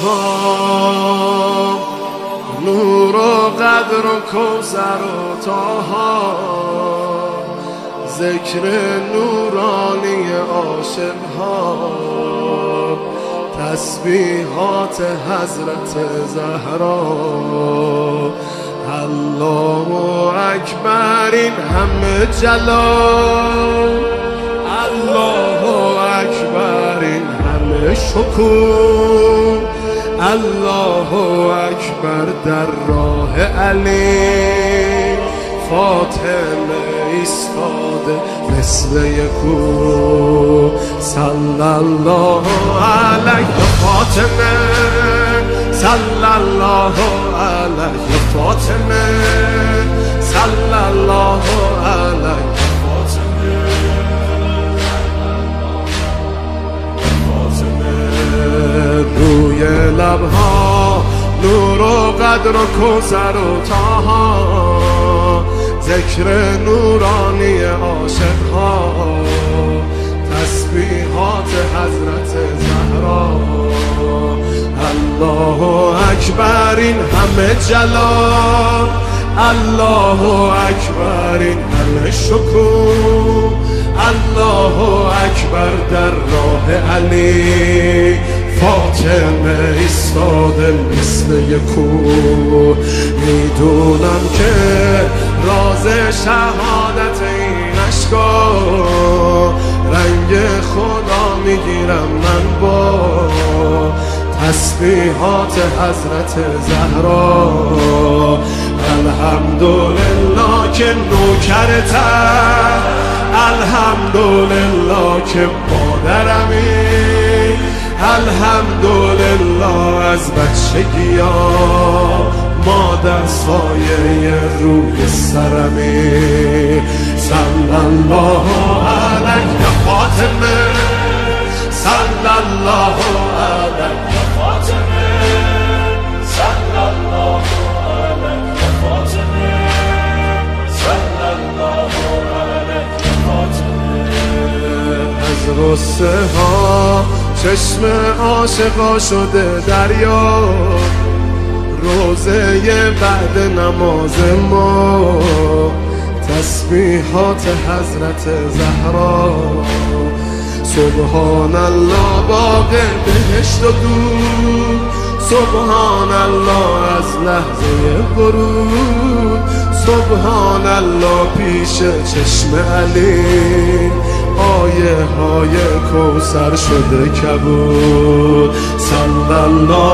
ها، نور و قدر و کوثر و طاها، ذکر نورانی عاشق ها، تسبیحات حضرت زهرا. الله اکبر این همه جلال، الله اکبر این همه شکوه، الله اکبر در راه علی، فاطمه ایستاده مثل یکو. صلی الله علیه فاطمه، صلی الله علیه فاطمه، صلی الله علیه فاطمه. روی لبها نور و قدر و کوثر و طاها، ذکر نورانی عاشق ها، تسبیحات حضرت زهرا. الله اکبر این همه جلال، الله اکبر این همه شکوه، الله اکبر در راه علی، فاطمه ایستاده مثل یکو. میدونم که راز شهادت این عشقا، رنگ خدا میگیرم من با تسبیحات حضرت زهرا. الحمدلله که نوکرتم، الحمدلله که مادرمی، الحمدلله از بچگی ها مادر سایه روی سرمی. صلی الله علیه فاطمه، صلی الله علیه فاطمه، صلی الله علیه فاطمه، صلی الله علیه فاطمه. از غصه ها چشم عاشقا شده دریا، روزه بعد نماز ما تسبیحات حضرت زهرا. سبحان الله باغ بهشت و دور، سبحان الله از لحظه ورود، سبحان الله پیش چشم علی، آیه های کوثر شده کبود. صلی الله